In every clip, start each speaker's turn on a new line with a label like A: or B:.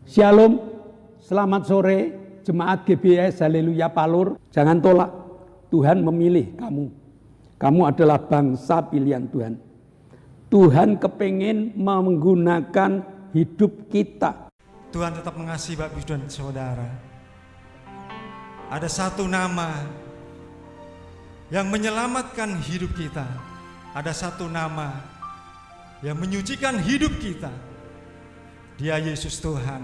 A: Shalom, selamat sore jemaat GBS Haleluya Palur. Jangan tolak, Tuhan memilih kamu. Kamu adalah bangsa pilihan Tuhan. Tuhan kepingin menggunakan hidup kita.
B: Tuhan tetap mengasihi Bapak Ibu dan Saudara. Ada satu nama yang menyelamatkan hidup kita. Ada satu nama yang menyucikan hidup kita. Dia Yesus Tuhan.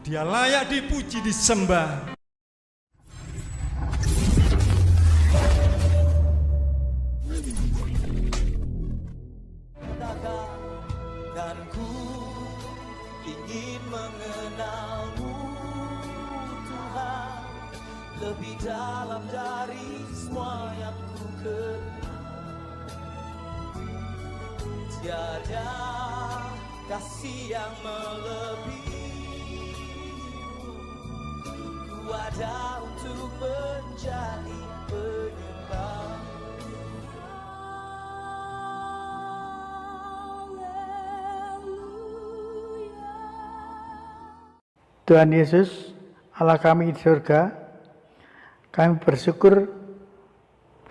B: Dia layak dipuji, disembah.
C: Dan ku ingin mengenalmu Tuhan, lebih dalam dari semua yang ku kenal. Tiada kasih yang melebihimu, ku ada untuk menjadi penyembah.
D: Tuhan Yesus, Allah kami di surga, kami bersyukur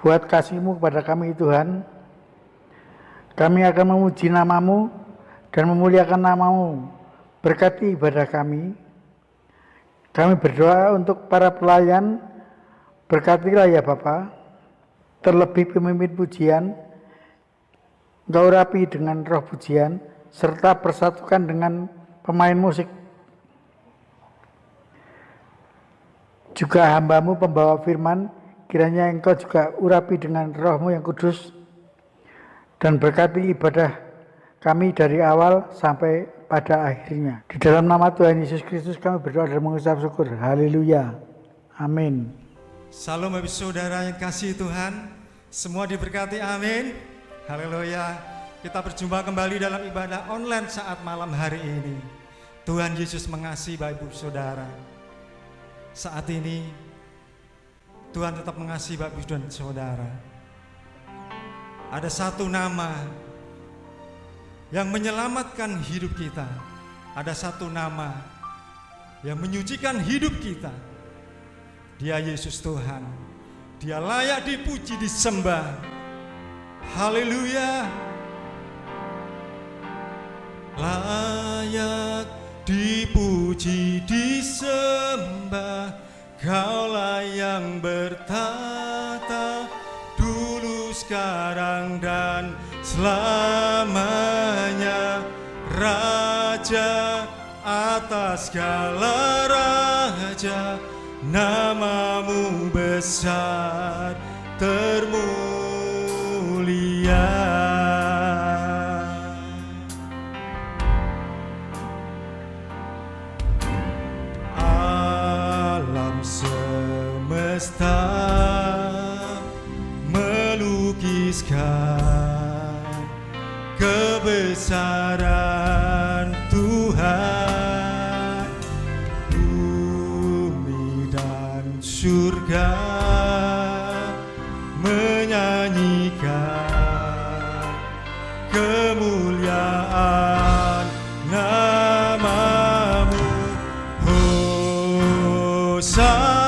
D: buat kasih-Mu kepada kami Tuhan. Kami akan memuji nama-Mu dan memuliakan nama-Mu. Berkati ibadah kami. Kami berdoa untuk para pelayan, berkatilah ya Bapa. Terlebih pemimpin pujian, Engkau rapi dengan roh pujian, serta persatukan dengan pemain musik. Juga hamba-Mu pembawa firman, kiranya Engkau juga urapi dengan roh-Mu yang kudus, dan berkati ibadah kami dari awal sampai pada akhirnya. Di dalam nama Tuhan Yesus Kristus kami berdoa dan mengucap syukur. Haleluya. Amin.
B: Salam Bapak Saudara yang kasih Tuhan. Semua diberkati, amin. Haleluya. Kita berjumpa kembali dalam ibadah online saat malam hari ini. Tuhan Yesus mengasihi Bapak Ibu Saudara. Saat ini Tuhan tetap mengasihi Bapak Ibu dan Saudara. Ada satu nama yang menyelamatkan hidup kita. Ada satu nama yang menyucikan hidup kita. Dia Yesus Tuhan. Dia layak dipuji, disembah. Haleluya. Layak dipuji, disembah. Kaulah yang bertata dulu, sekarang, dan selamanya. Raja atas segala raja, nama-Mu besar termulia. Semesta melukiskan kebesaran Tuhan. Bumi dan surga menyanyikan kemuliaan nama-Mu. Hosana.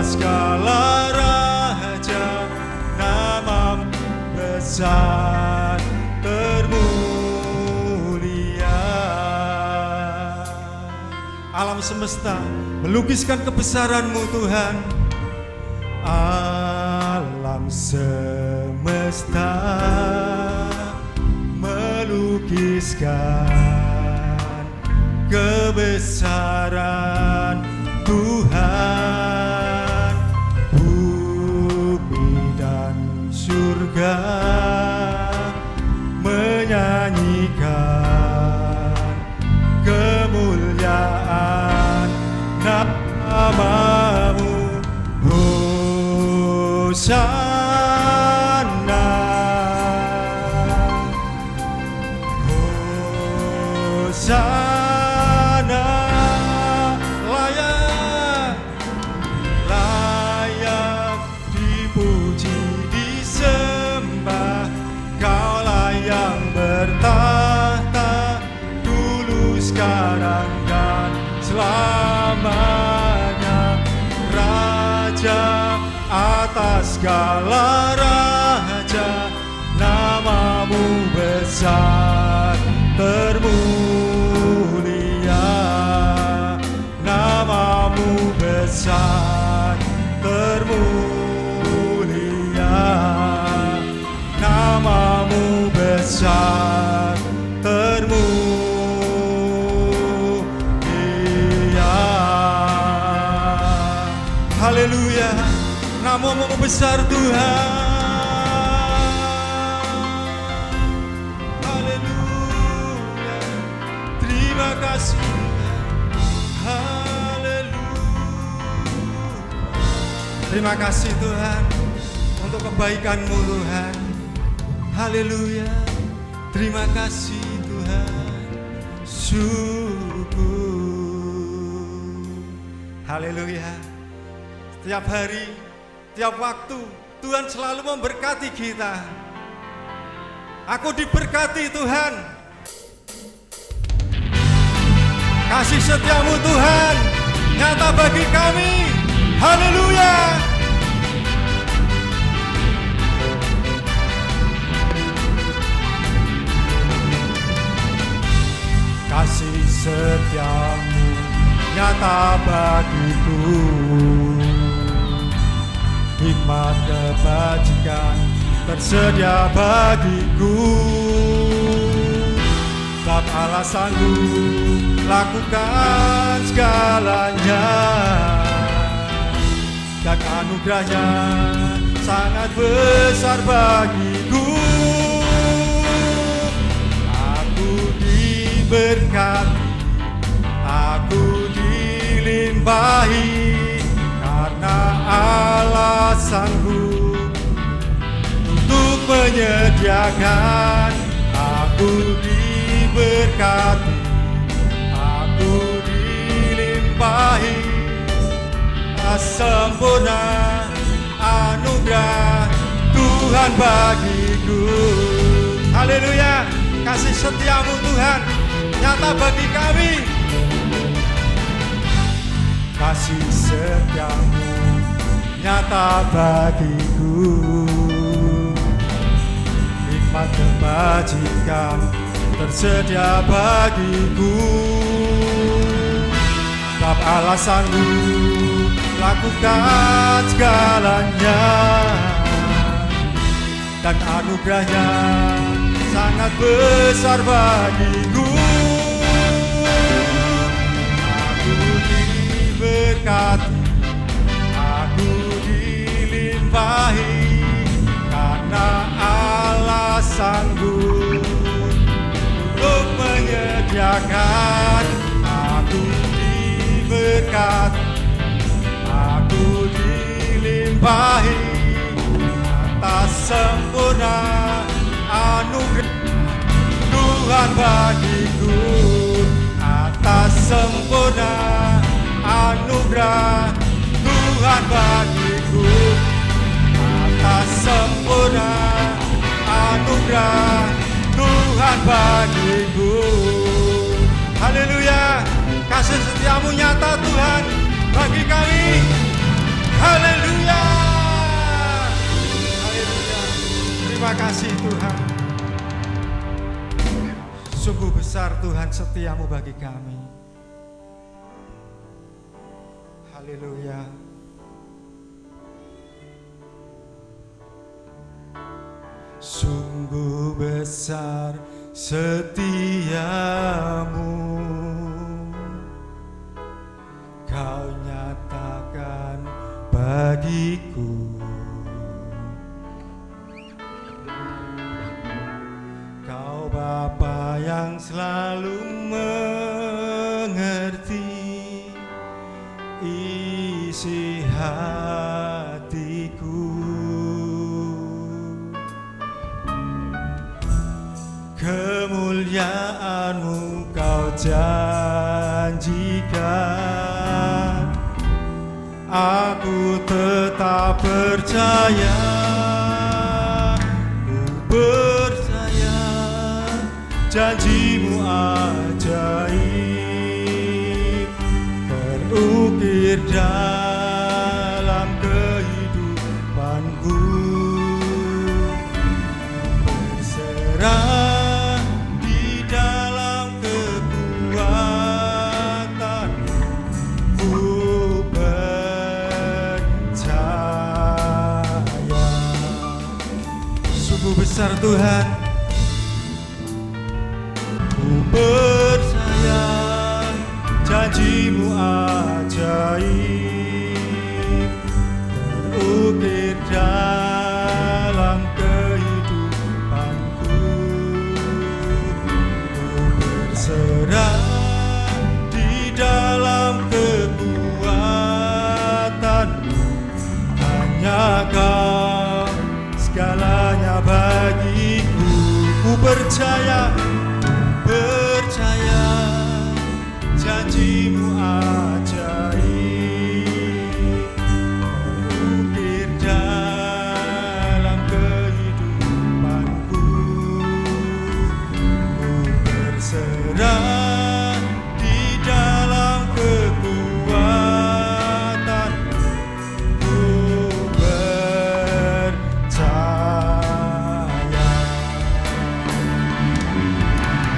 B: Segala raja, nama-Mu besar termulia. Alam semesta melukiskan kebesaran-Mu Tuhan. Alam semesta melukiskan kebesaran Tuhan. Surga menyanyikan kemuliaan segala raja, namamu besar termulia, namamu besar termulia, namamu besar termulia. Haleluya, namamu besar Tuhan. Haleluya, terima kasih Tuhan. Haleluya, terima kasih Tuhan untuk kebaikan-Mu Tuhan. Haleluya, terima kasih Tuhan. Syukur. Haleluya. Setiap hari, tiap waktu Tuhan selalu memberkati kita. Aku diberkati Tuhan. Kasih setiamu Tuhan nyata bagi kami. Haleluya. Kasih setiamu nyata bagiku, hikmat kebajikan tersedia bagiku. Tak alasanku lakukan segalanya, dan anugerahnya sangat besar bagiku. Aku diberkati, aku dilimpahi, karena alasanku untuk menyediakan. Aku diberkati, aku dilimpahi, sempurna anugerah Tuhan bagiku. Haleluya, kasih setiamu Tuhan nyata bagi kami. Kasih setiamu nyata bagiku, hikmat kebajikan tersedia bagiku. Tak alasanku lakukan segalanya, dan anugerahnya sangat besar bagiku. Aku diberkati, aku dilimpahi, karena alasanku untuk menyediakan. Aku diberkati, aku dilimpahi, atas sempurna anugerah Tuhan bagiku. Atas sempurna anugerah Tuhan bagiku. Atas sempurna anugerah Tuhan bagiku. Haleluya, kasih setiamu nyata Tuhan bagi kami. Haleluya. Haleluya. Terima kasih Tuhan. Sungguh besar Tuhan setiamu bagi kami. Haleluya. Sungguh besar setiamu, Kau nyatakan bagiku. Kau Bapa yang selalu mengerti isi hatiku. Kemuliaan-Mu Kau janjikan, aku tetap percaya, ku percaya janji-Mu ajaib terukir dalam kehidupanku. berserah di dalam kekuatan, ku percaya. Sungguh besar Tuhan, ku percaya janji-Mu ajaib terukir dalam kehidupanku. Ku berserah di dalam kekuatan-Mu, hanya Kau segalanya bagiku. Ku percaya janji-Mu ajaib terukir dalam kehidupanku. Ku berserah di dalam kekuatan, ku percaya.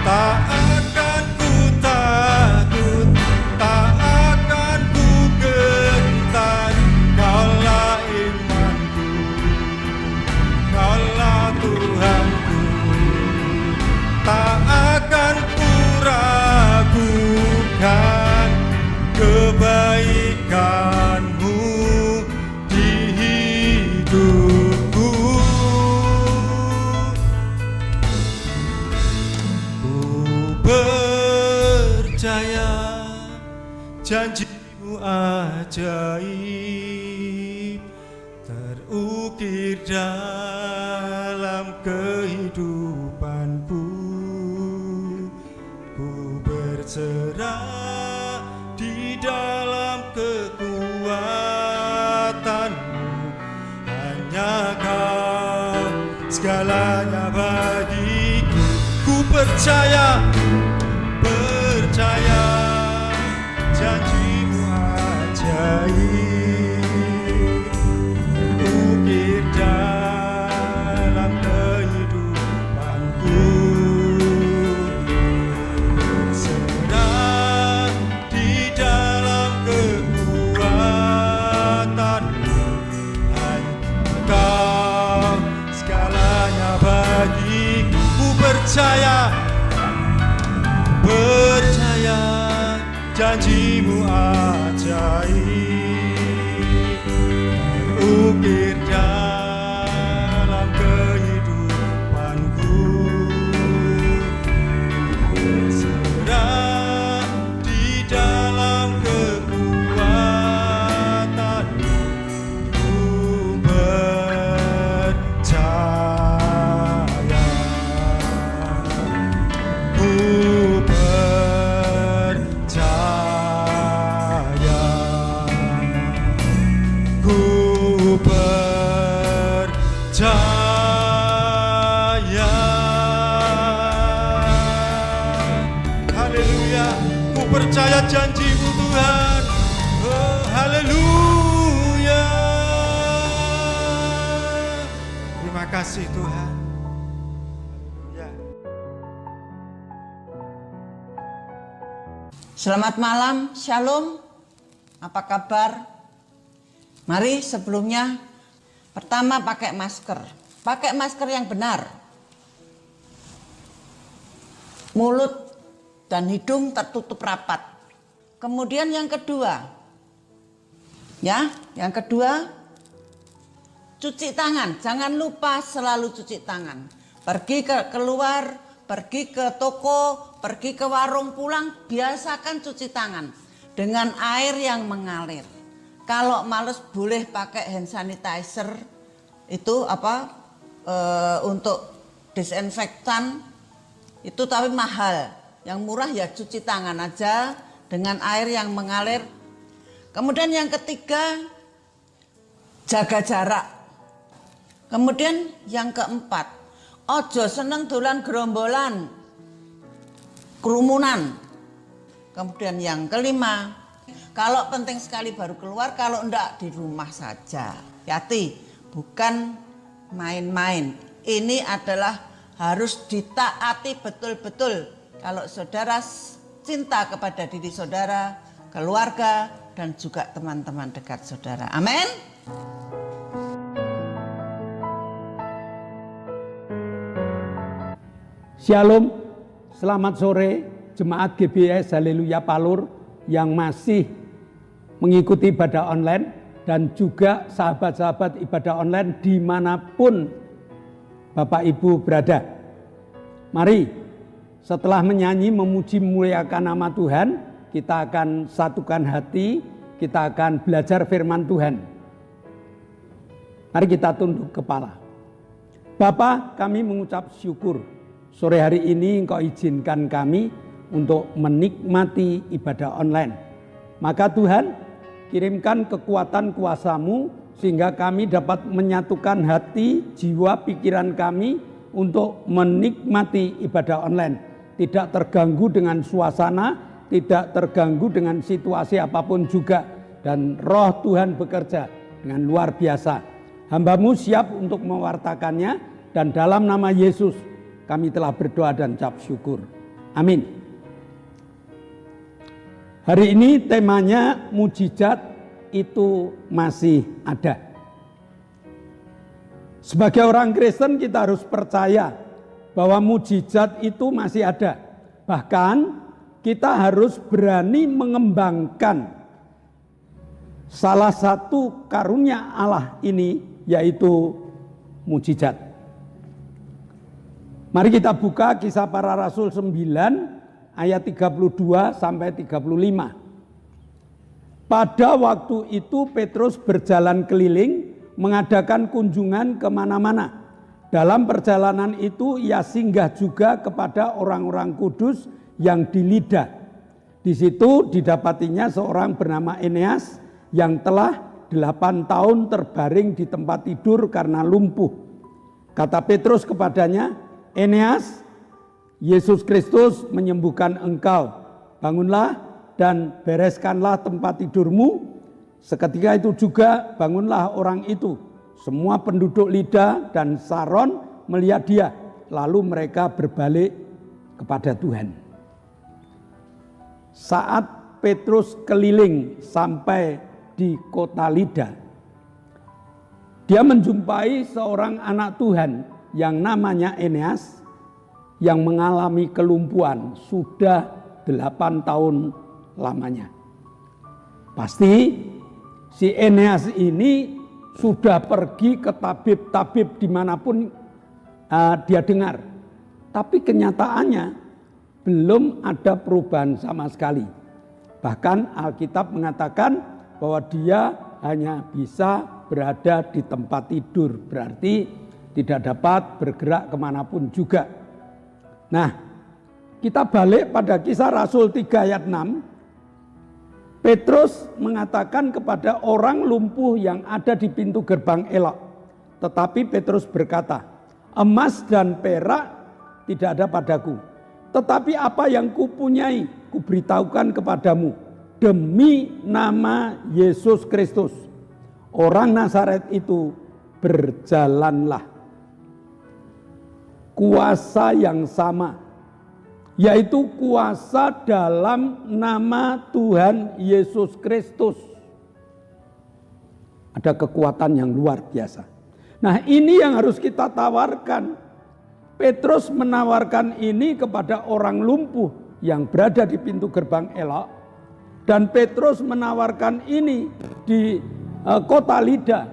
B: Tak akan ku takut, tak akan ku gentar, Kaulah imanku, Kaulah Tuhanku. Tak akan ku ragukan kebaikan-Mu di hidupku. Ku percaya janji-Mu ajaib terukir dalam kehidupanku. Ku berserah di dalam kekuatan-Mu, hanya Kau segalanya bagiku. Ku percaya janji-Mu ajaib terukir dalam kehidupanku. Berserah di dalam kekuatan-Mu, hanya Kau segalanya bagiku. Ku percaya janji-Mu ajaib terukir dalam kehidupanku. Berserah di dalam kekuatan-Mu, ku percaya. Ku percaya. Haleluya, ku percaya janji-Mu Tuhan. Oh, haleluya. Terima kasih Tuhan. Haleluya.
E: Selamat malam, Shalom. Apa kabar? Mari sebelumnya pertama pakai masker. Pakai masker yang benar. Mulut dan hidung tertutup rapat. Kemudian yang kedua, cuci tangan. Jangan lupa selalu cuci tangan. Pergi keluar, pergi ke toko, pergi ke warung, pulang, biasakan cuci tangan dengan air yang mengalir. Kalau males boleh pakai hand sanitizer, itu untuk disinfektan itu, tapi mahal. Yang murah ya cuci tangan aja dengan air yang mengalir. Kemudian yang ketiga, jaga jarak. Kemudian yang keempat, ojo seneng dolan gerombolan, kerumunan. Kemudian yang kelima, kalau penting sekali baru keluar, kalau enggak di rumah saja. Hati, bukan main-main. Ini adalah harus ditaati betul-betul. Kalau saudara cinta kepada diri saudara, keluarga, dan juga teman-teman dekat saudara. Amin.
A: Shalom, selamat sore jemaat GBS Haleluya Palur yang masih mengikuti ibadah online dan juga sahabat-sahabat ibadah online dimanapun Bapak Ibu berada. Mari setelah menyanyi memuji memuliakan nama Tuhan, kita akan satukan hati, kita akan belajar firman Tuhan. Mari kita tunduk kepala. Bapa, kami mengucap syukur. Sore hari ini Engkau izinkan kami untuk menikmati ibadah online. Maka Tuhan, kirimkan kekuatan kuasa-Mu sehingga kami dapat menyatukan hati, jiwa, pikiran kami untuk menikmati ibadah online. Tidak terganggu dengan suasana, tidak terganggu dengan situasi apapun juga. Dan roh Tuhan bekerja dengan luar biasa. Hamba-Mu siap untuk mewartakannya dan dalam nama Yesus kami telah berdoa dan ucap syukur. Amin. Hari ini temanya mujizat itu masih ada. Sebagai orang Kristen kita harus percaya bahwa mujizat itu masih ada. Bahkan kita harus berani mengembangkan salah satu karunia Allah ini, yaitu mujizat. Mari kita buka Kisah Para Rasul 9 ayat 32 sampai 35. Pada waktu itu Petrus berjalan keliling mengadakan kunjungan kemana-mana. Dalam perjalanan itu ia singgah juga kepada orang-orang kudus yang di Lida. Di situ didapatinya seorang bernama Eneas yang telah 8 tahun terbaring di tempat tidur karena lumpuh. Kata Petrus kepadanya, Eneas, Yesus Kristus menyembuhkan engkau. Bangunlah dan bereskanlah tempat tidurmu. Seketika itu juga bangunlah orang itu. Semua penduduk Lida dan Saron melihat dia. Lalu mereka berbalik kepada Tuhan. Saat Petrus keliling sampai di kota Lida, dia menjumpai seorang anak Tuhan yang namanya Eneas yang mengalami kelumpuhan sudah 8 tahun lamanya. Pasti si Eneas ini sudah pergi ke tabib-tabib dimanapun dia dengar. Tapi kenyataannya belum ada perubahan sama sekali. Bahkan Alkitab mengatakan bahwa dia hanya bisa berada di tempat tidur. Berarti tidak dapat bergerak kemanapun juga. Nah, kita balik pada Kisah Rasul 3 ayat 6. Petrus mengatakan kepada orang lumpuh yang ada di pintu gerbang elok. Tetapi Petrus berkata, emas dan perak tidak ada padaku. Tetapi apa yang kupunyai, kuberitahukan kepadamu. Demi nama Yesus Kristus, orang Nazaret itu, berjalanlah. Kuasa yang sama, yaitu kuasa dalam nama Tuhan Yesus Kristus. Ada kekuatan yang luar biasa. Nah, ini yang harus kita tawarkan. Petrus menawarkan ini kepada orang lumpuh yang berada di pintu gerbang elok. Dan Petrus menawarkan ini di kota Lida,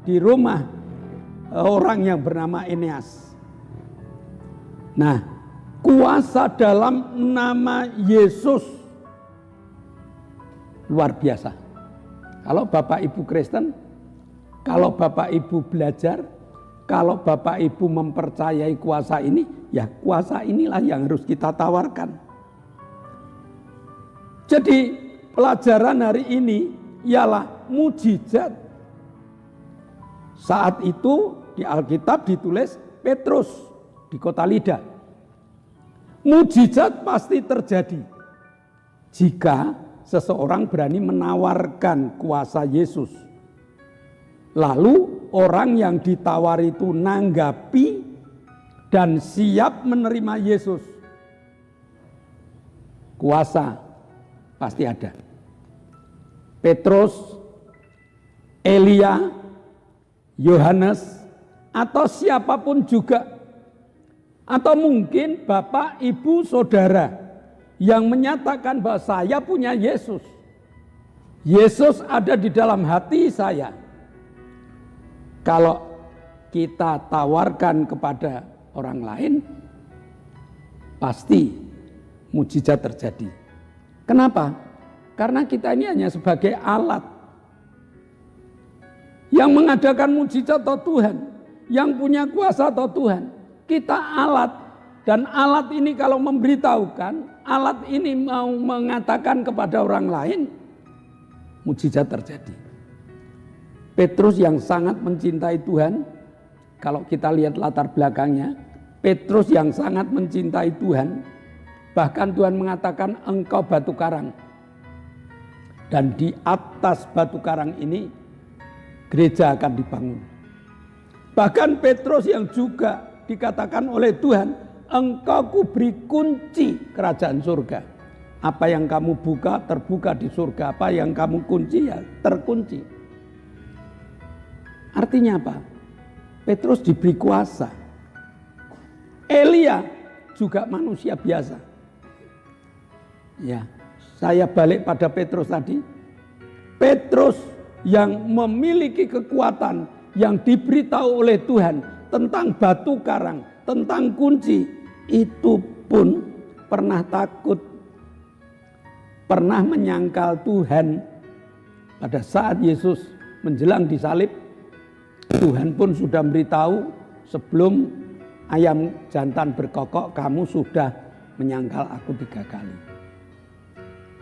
A: di rumah orang yang bernama Eneas. Nah, kuasa dalam nama Yesus luar biasa. Kalau Bapak Ibu Kristen, kalau Bapak Ibu belajar, kalau Bapak Ibu mempercayai kuasa ini, ya kuasa inilah yang harus kita tawarkan. Jadi pelajaran hari ini ialah mujizat. Saat itu di Alkitab ditulis Petrus di kota Lida. Mujizat pasti terjadi jika seseorang berani menawarkan kuasa Yesus. Lalu orang yang ditawari itu nanggapi dan siap menerima Yesus, kuasa pasti ada. Petrus, Elia, Yohanes, atau siapapun juga, atau mungkin bapak, ibu, saudara yang menyatakan bahwa saya punya Yesus. Yesus ada di dalam hati saya. Kalau kita tawarkan kepada orang lain, pasti mujizat terjadi. Kenapa? Karena kita ini hanya sebagai alat. Yang mengadakan mujizat atau Tuhan, yang punya kuasa atau Tuhan. Kita alat, dan alat ini kalau memberitahukan, alat ini mau mengatakan kepada orang lain, mujizat terjadi. Petrus yang sangat mencintai Tuhan, kalau kita lihat latar belakangnya, Petrus yang sangat mencintai Tuhan, bahkan Tuhan mengatakan engkau batu karang. Dan di atas batu karang ini gereja akan dibangun. Bahkan Petrus yang juga dikatakan oleh Tuhan, engkau kuberi kunci kerajaan surga. Apa yang kamu buka terbuka di surga, apa yang kamu kunci ya terkunci. Artinya apa? Petrus diberi kuasa. Elia juga manusia biasa. Ya, saya balik pada Petrus tadi. Petrus yang memiliki kekuatan yang diberitahu oleh Tuhan tentang batu karang, tentang kunci, itu pun pernah takut, pernah menyangkal Tuhan. Pada saat Yesus menjelang disalib, Tuhan pun sudah memberitahu sebelum ayam jantan berkokok, kamu sudah menyangkal aku 3 kali.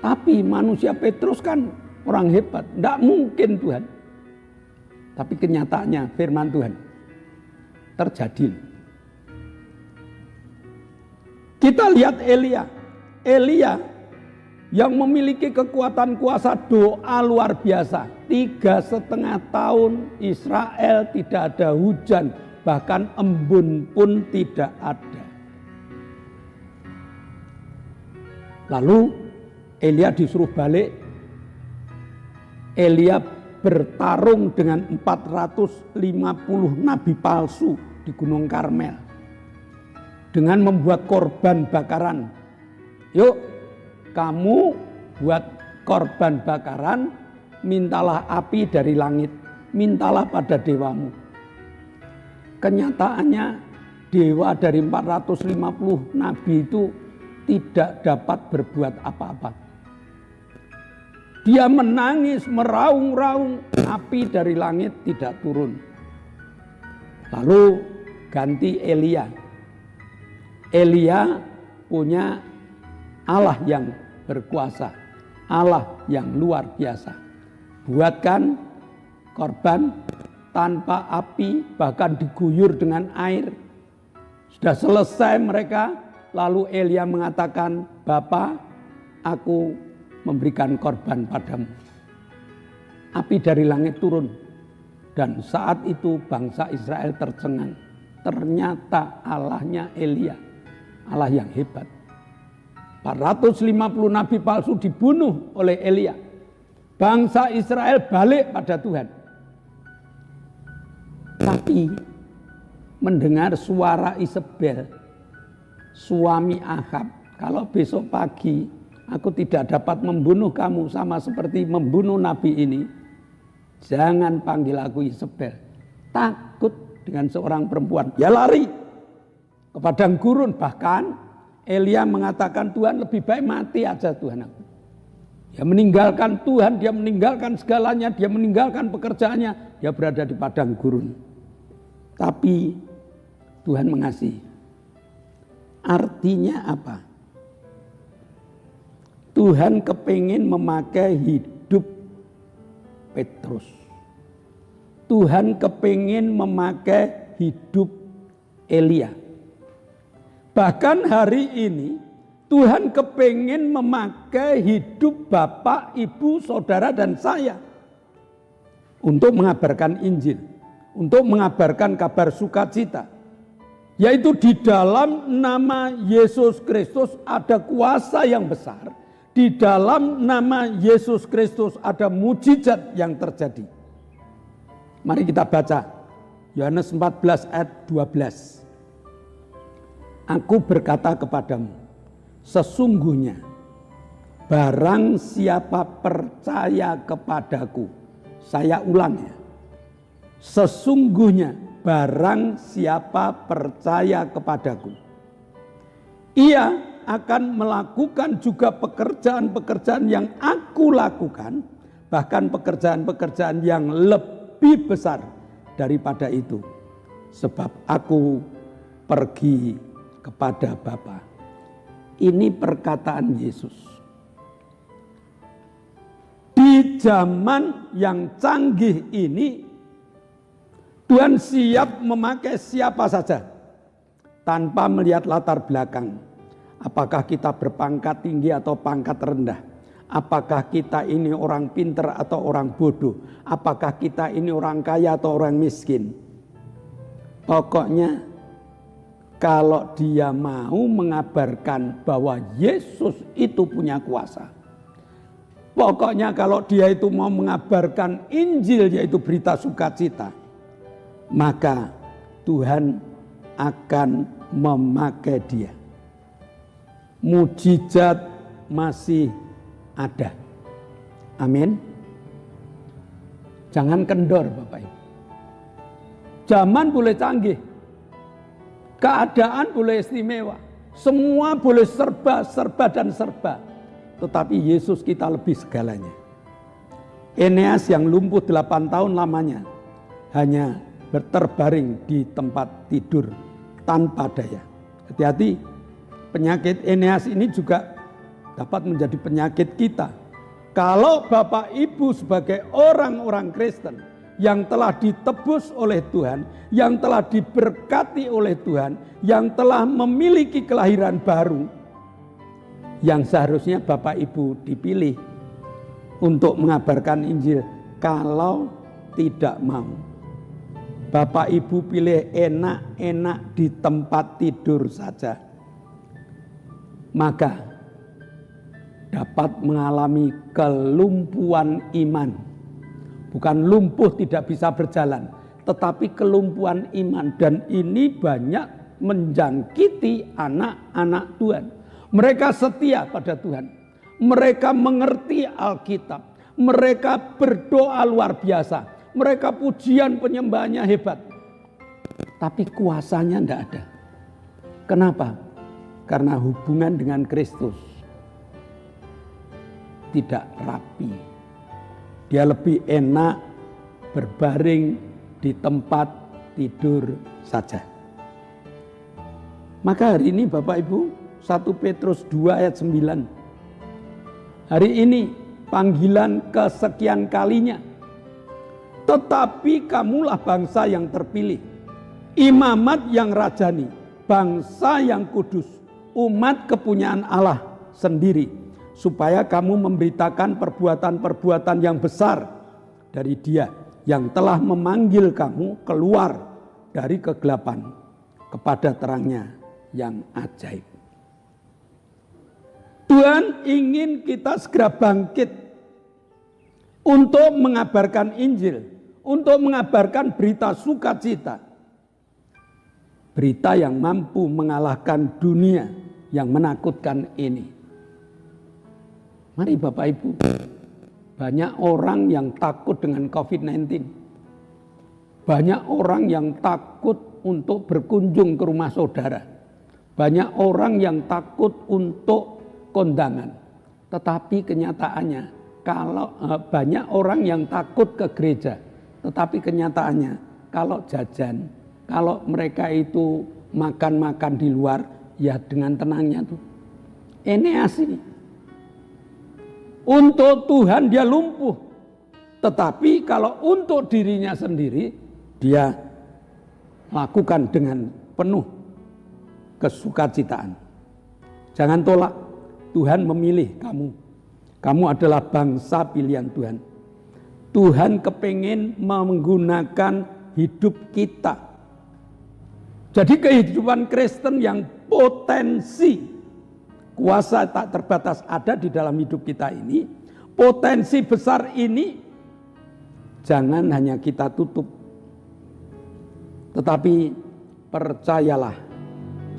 A: Tapi manusia Petrus kan orang hebat, tidak mungkin Tuhan. Tapi kenyataannya firman Tuhan terjadi. Kita lihat Elia. Elia yang memiliki kekuatan kuasa doa luar biasa. 3,5 tahun Israel tidak ada hujan, bahkan embun pun tidak ada. Lalu Elia disuruh balik. Elia bertarung dengan 450 nabi palsu di Gunung Karmel dengan membuat korban bakaran. Yuk, kamu buat korban bakaran, mintalah api dari langit, mintalah pada dewamu. Kenyataannya dewa dari 450 nabi itu tidak dapat berbuat apa-apa. Dia menangis, meraung-raung, api dari langit tidak turun. Lalu ganti Elia. Elia punya Allah yang berkuasa, Allah yang luar biasa. Buatkan korban tanpa api, bahkan diguyur dengan air. Sudah selesai mereka, lalu Elia mengatakan, Bapa, aku memberikan korban padamu. Api dari langit turun. Dan saat itu bangsa Israel tercengang. Ternyata Allahnya Elia, Allah yang hebat. 450 nabi palsu dibunuh oleh Elia. Bangsa Israel balik pada Tuhan. Tapi mendengar suara Isabel, suami Ahab, kalau besok pagi aku tidak dapat membunuh kamu sama seperti membunuh nabi ini, jangan panggil aku Isabel. Takut dengan seorang perempuan, ya lari ke padang gurun. Bahkan Elia mengatakan, Tuhan lebih baik mati aja Tuhan aku. Dia meninggalkan Tuhan, dia meninggalkan segalanya, dia meninggalkan pekerjaannya, dia berada di padang gurun. Tapi Tuhan mengasihi. Artinya apa? Tuhan kepingin memakai hidup Petrus. Tuhan kepingin memakai hidup Elia. Bahkan hari ini Tuhan kepingin memakai hidup Bapak, Ibu, Saudara, dan saya untuk mengabarkan Injil, untuk mengabarkan kabar sukacita. Yaitu di dalam nama Yesus Kristus ada kuasa yang besar. Di dalam nama Yesus Kristus ada mujizat yang terjadi. Mari kita baca Yohanes 14 ayat 12. Aku berkata kepadamu, sesungguhnya barang siapa percaya kepadaku, saya ulang ya, sesungguhnya barang siapa percaya kepadaku, ia akan melakukan juga pekerjaan-pekerjaan yang aku lakukan, bahkan pekerjaan-pekerjaan yang lebih besar daripada itu, sebab aku pergi kepada Bapa. Ini perkataan Yesus. Di zaman yang canggih ini, Tuhan siap memakai siapa saja tanpa melihat latar belakang. Apakah kita berpangkat tinggi atau pangkat rendah? Apakah kita ini orang pinter atau orang bodoh? Apakah kita ini orang kaya atau orang miskin? Pokoknya kalau dia mau mengabarkan bahwa Yesus itu punya kuasa. Pokoknya kalau dia itu mau mengabarkan Injil, yaitu berita sukacita, maka Tuhan akan memakai dia. Mujizat masih ada. Amin. Jangan kendor Bapak Ibu. Zaman boleh canggih, keadaan boleh istimewa, semua boleh serba dan serba. Tetapi Yesus kita lebih segalanya. Eneas yang lumpuh 8 tahun lamanya hanya terbaring di tempat tidur tanpa daya. Hati-hati, penyakit Eneas ini juga dapat menjadi penyakit kita. Kalau Bapak Ibu sebagai orang-orang Kristen yang telah ditebus oleh Tuhan, yang telah diberkati oleh Tuhan, yang telah memiliki kelahiran baru, yang seharusnya Bapak Ibu dipilih untuk mengabarkan Injil, kalau tidak mau, Bapak Ibu pilih enak-enak di tempat tidur saja, maka dapat mengalami kelumpuhan iman. Bukan lumpuh tidak bisa berjalan, tetapi kelumpuhan iman. Dan ini banyak menjangkiti anak-anak Tuhan. Mereka setia pada Tuhan. Mereka mengerti Alkitab. Mereka berdoa luar biasa. Mereka pujian penyembahannya hebat. Tapi kuasanya tidak ada. Kenapa? Karena hubungan dengan Kristus tidak rapi. Dia lebih enak berbaring di tempat tidur saja. Maka hari ini Bapak Ibu, 1 Petrus 2 ayat 9. Hari ini panggilan kesekian kalinya. Tetapi kamulah bangsa yang terpilih, imamat yang rajani, bangsa yang kudus, umat kepunyaan Allah sendiri, supaya kamu memberitakan perbuatan-perbuatan yang besar dari Dia yang telah memanggil kamu keluar dari kegelapan kepada terangnya yang ajaib. Tuhan ingin kita segera bangkit untuk mengabarkan Injil, untuk mengabarkan berita sukacita, berita yang mampu mengalahkan dunia yang menakutkan ini. Mari Bapak Ibu, banyak orang yang takut dengan COVID-19. Banyak orang yang takut untuk berkunjung ke rumah saudara. Banyak orang yang takut untuk kondangan. Tetapi kenyataannya, kalau banyak orang yang takut ke gereja. Tetapi kenyataannya, kalau jajan, kalau mereka itu makan-makan di luar, ya dengan tenangnya tuh. Eneas ini. Untuk Tuhan dia lumpuh. Tetapi kalau untuk dirinya sendiri, dia lakukan dengan penuh kesukacitaan. Jangan tolak, Tuhan memilih kamu. Kamu adalah bangsa pilihan Tuhan. Tuhan kepingin menggunakan hidup kita Jadi kehidupan Kristen yang potensi kuasa tak terbatas ada di dalam hidup kita ini, potensi besar ini jangan hanya kita tutup, tetapi percayalah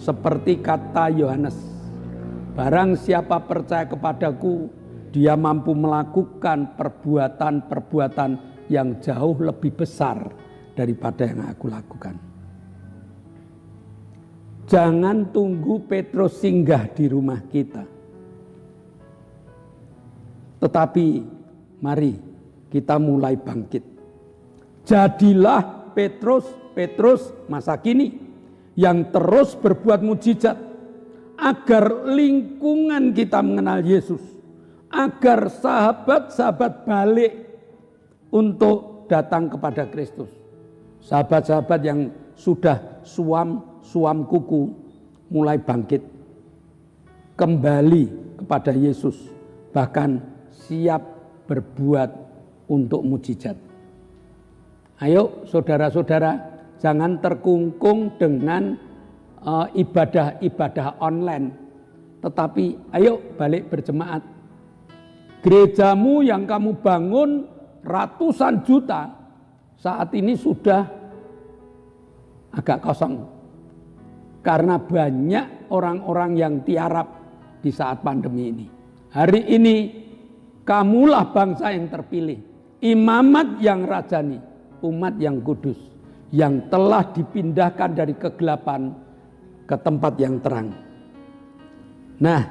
A: seperti kata Yohanes, barang siapa percaya kepadaku, dia mampu melakukan perbuatan-perbuatan yang jauh lebih besar daripada yang aku lakukan. Jangan tunggu Petrus singgah di rumah kita. Tetapi mari kita mulai bangkit. Jadilah Petrus masa kini yang terus berbuat mujizat agar lingkungan kita mengenal Yesus, agar sahabat-sahabat balik untuk datang kepada Kristus. Sahabat-sahabat yang sudah suam kuku mulai bangkit kembali kepada Yesus, bahkan siap berbuat untuk mujizat. Ayo saudara-saudara, jangan terkungkung dengan ibadah-ibadah online, tetapi ayo balik berjemaat. Gerejamu yang kamu bangun ratusan juta saat ini sudah agak kosong karena banyak orang-orang yang tiarap di saat pandemi ini. Hari ini kamulah bangsa yang terpilih, imamat yang rajani, umat yang kudus, yang telah dipindahkan dari kegelapan ke tempat yang terang. Nah,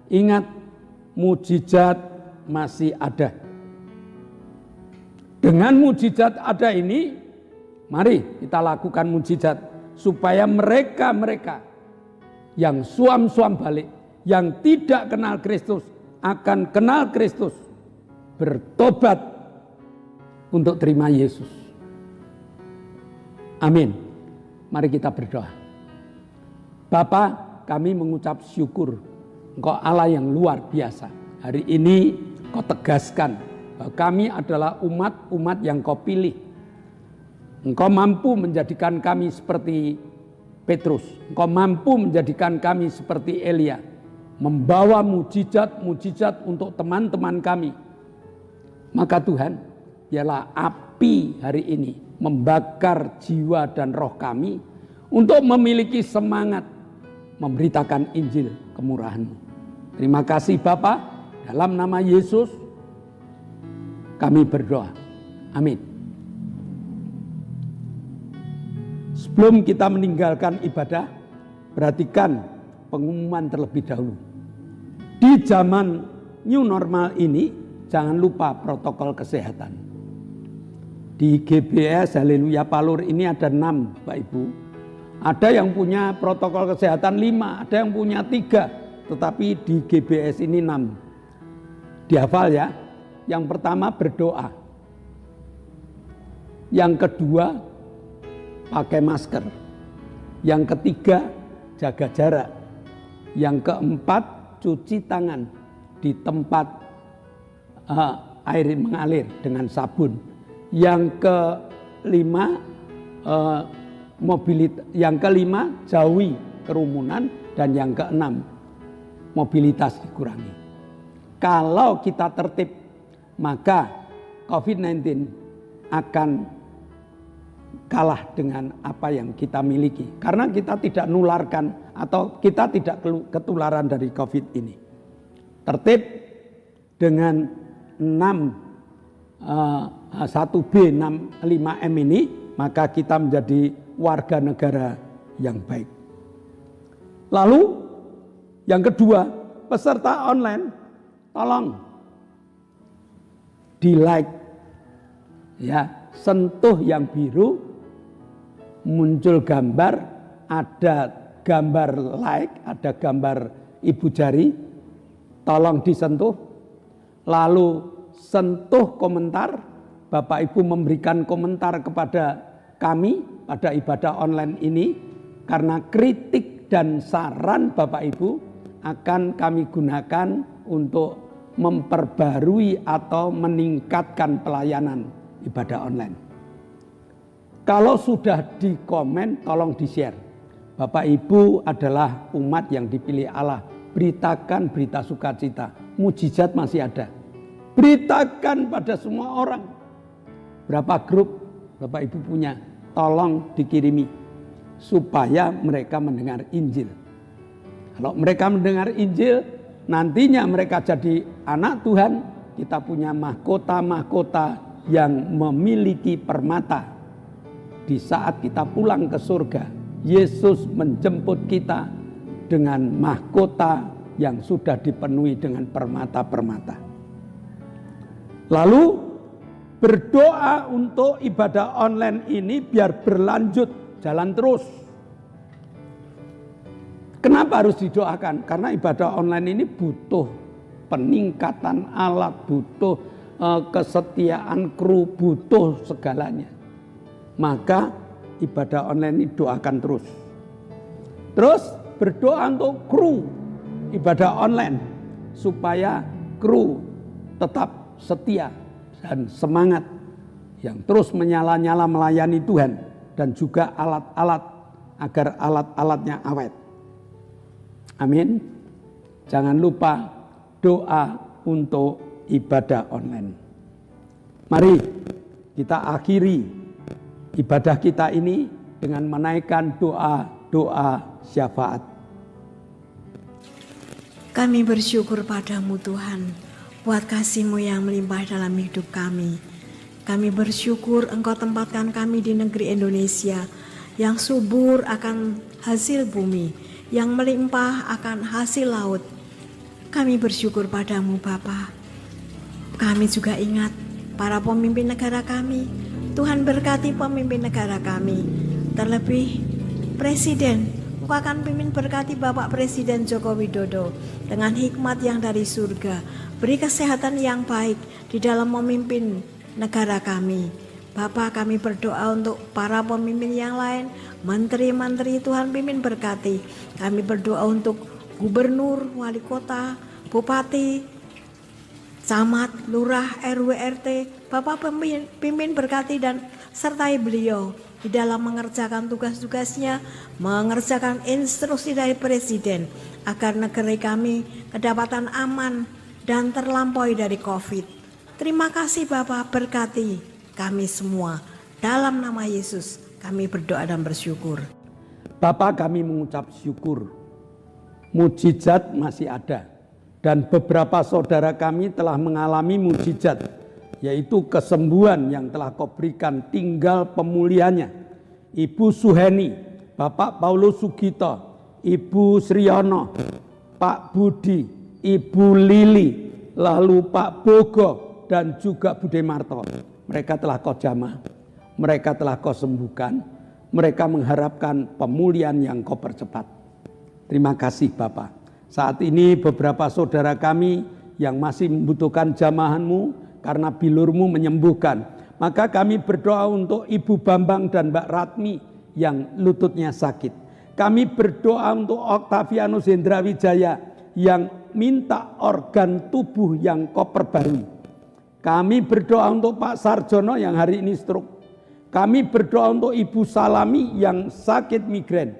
A: ingat, mujizat masih ada. Dengan mujizat ada ini, mari kita lakukan mujizat supaya mereka-mereka yang suam-suam balik, yang tidak kenal Kristus akan kenal Kristus, bertobat untuk terima Yesus. Amin. Mari kita berdoa. Bapa, kami mengucap syukur, Engkau Allah yang luar biasa. Hari ini Kau tegaskan bahwa kami adalah umat-umat yang Kau pilih. Engkau mampu menjadikan kami seperti Petrus. Engkau mampu menjadikan kami seperti Elia, membawa mujizat-mujizat untuk teman-teman kami. Maka Tuhan, biarlah api hari ini membakar jiwa dan roh kami untuk memiliki semangat memberitakan Injil kemurahan-Mu. Terima kasih Bapa, dalam nama Yesus kami berdoa. Amin. Sebelum kita meninggalkan ibadah, perhatikan pengumuman terlebih dahulu. Di zaman new normal ini, jangan lupa protokol kesehatan. Di GBS Haleluya Palur ini ada 6 Pak Ibu. Ada yang punya protokol kesehatan 5, ada yang punya 3. Tetapi di GBS ini 6. Dihafal ya. Yang pertama berdoa. Yang kedua pakai masker. Yang ketiga jaga jarak. Yang keempat cuci tangan di tempat air mengalir dengan sabun. Yang kelima yang kelima jauhi kerumunan, dan yang keenam mobilitas dikurangi. Kalau kita tertib, maka COVID-19 akan kalah dengan apa yang kita miliki. Karena kita tidak nularkan atau kita tidak ketularan dari COVID ini. Tertib dengan 1B, 5M ini, maka kita menjadi warga negara yang baik. Lalu yang kedua, peserta online tolong di like ya, sentuh yang biru, muncul gambar, ada gambar like, ada gambar ibu jari, tolong disentuh. Lalu sentuh komentar, Bapak Ibu memberikan komentar kepada kami pada ibadah online ini, karena kritik dan saran Bapak Ibu akan kami gunakan untuk memperbarui atau meningkatkan pelayanan ibadah online. Kalau sudah di komen, tolong di-share. Bapak Ibu adalah umat yang dipilih Allah. Beritakan berita sukacita. Mujizat masih ada. Beritakan pada semua orang. Berapa grup Bapak Ibu punya? Tolong dikirimi. Supaya mereka mendengar Injil. Kalau mereka mendengar Injil, nantinya mereka jadi anak Tuhan. Kita punya mahkota-mahkota yang memiliki permata. Di saat kita pulang ke surga, Yesus menjemput kita dengan mahkota yang sudah dipenuhi dengan permata-permata. Lalu berdoa untuk ibadah online ini biar berlanjut, jalan terus. Kenapa harus didoakan? Karena ibadah online ini butuh peningkatan alat, butuh kesetiaan kru, butuh segalanya. Maka ibadah online ini doakan terus. Terus berdoa untuk kru ibadah online supaya kru tetap setia dan semangat yang terus menyala-nyala melayani Tuhan dan juga alat-alat agar alat-alatnya awet. Amin. Jangan lupa doa untuk ibadah online. Mari kita akhiri ibadah kita ini dengan menaikkan doa syafaat.
F: Kami bersyukur padamu Tuhan, buat kasih-Mu yang melimpah dalam hidup kami. Kami bersyukur Engkau tempatkan kami di negeri Indonesia yang subur akan hasil bumi, yang melimpah akan hasil laut. Kami bersyukur padamu Bapa. Kami juga ingat para pemimpin negara kami. Tuhan berkati pemimpin negara kami. Terlebih Presiden, Engkau akan pimpin berkati Bapak Presiden Joko Widodo dengan hikmat yang dari surga. Beri kesehatan yang baik di dalam memimpin negara kami. Bapak, kami berdoa untuk para pemimpin yang lain, menteri-menteri Tuhan pimpin berkati. Kami berdoa untuk gubernur, wali kota, bupati, camat, lurah, RW, RT, Bapak pimpin berkati dan sertai beliau di dalam mengerjakan tugas-tugasnya, mengerjakan instruksi dari Presiden agar negeri kami kedapatan aman dan terlampaui dari COVID. Terima kasih Bapak, berkati kami semua. Dalam nama Yesus kami berdoa dan bersyukur.
A: Bapak, kami mengucap syukur. Mujizat masih ada. Dan beberapa saudara kami telah mengalami mujizat, yaitu kesembuhan yang telah Kau berikan, tinggal pemulihannya. Ibu Suheni, Bapak Paulus Sugito, Ibu Sriono, Pak Budi, Ibu Lili, lalu Pak Bogo, dan juga Bude Marto. Mereka telah Kau jamah, mereka telah Kau sembuhkan, mereka mengharapkan pemulihan yang Kau percepat. Terima kasih Bapak. Saat ini beberapa saudara kami yang masih membutuhkan jamahan-Mu karena bilur-Mu menyembuhkan. Maka kami berdoa untuk Ibu Bambang dan Mbak Ratmi yang lututnya sakit. Kami berdoa untuk Oktavianus Hendra Wijaya yang minta organ tubuh yang Kau perbarui. Kami berdoa untuk Pak Sarjono yang hari ini stroke. Kami berdoa untuk Ibu Salami yang sakit migrain.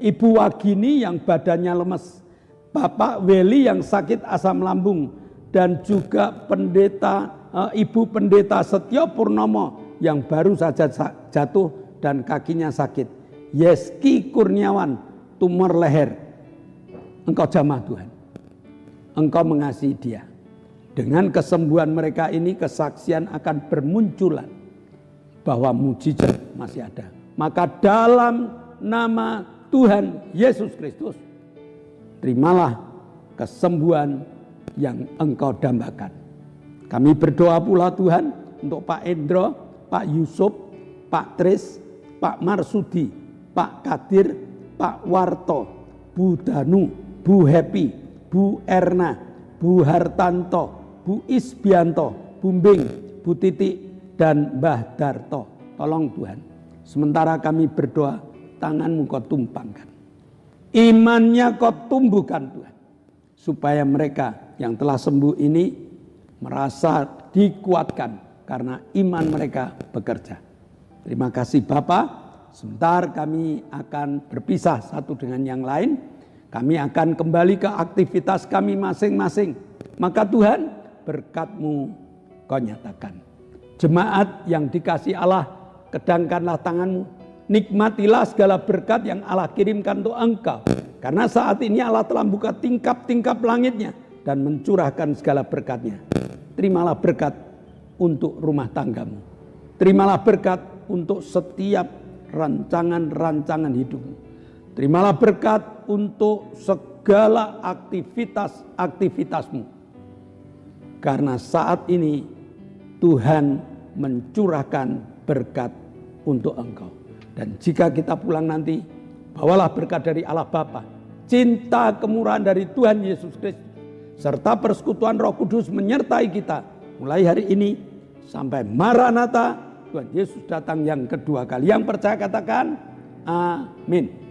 A: Ibu Wagini yang badannya lemes. Bapak Weli yang sakit asam lambung, dan juga Ibu Pendeta Setio Purnomo yang baru saja jatuh dan kakinya sakit. Yeski Kurniawan tumor leher. Engkau jamah Tuhan. Engkau mengasihi dia. Dengan kesembuhan mereka ini kesaksian akan bermunculan bahwa mujizat masih ada. Maka dalam nama Tuhan Yesus Kristus, terimalah kesembuhan yang Engkau dambakan. Kami berdoa pula Tuhan untuk Pak Endro, Pak Yusuf, Pak Tris, Pak Marsudi, Pak Kadir, Pak Warto, Bu Danu, Bu Happy, Bu Erna, Bu Hartanto, Bu Isbianto, Bu Mbing, Bu Titik, dan Mbah Darto. Tolong Tuhan, sementara kami berdoa, tangan-Mu Kau tumpangkan. Imannya Kau tumbuhkan Tuhan. Supaya mereka yang telah sembuh ini merasa dikuatkan karena iman mereka bekerja. Terima kasih Bapa. Sebentar kami akan berpisah satu dengan yang lain. Kami akan kembali ke aktivitas kami masing-masing. Maka Tuhan, berkat-Mu Kau nyatakan. Jemaat yang dikasihi Allah, kedangkanlah tangan-Mu. Nikmatilah segala berkat yang Allah kirimkan untuk engkau. Karena saat ini Allah telah buka tingkap-tingkap langitnya dan mencurahkan segala berkat-Nya. Terimalah berkat untuk rumah tanggamu. Terimalah berkat untuk setiap rancangan-rancangan hidupmu. Terimalah berkat untuk segala aktivitas-aktivitasmu. Karena saat ini Tuhan mencurahkan berkat untuk engkau. Dan jika kita pulang nanti, bawalah berkat dari Allah Bapa, cinta kemurahan dari Tuhan Yesus Kristus, serta persekutuan Roh Kudus menyertai kita mulai hari ini sampai Maranatha, Tuhan Yesus datang yang kedua kali. Yang percaya katakan amin.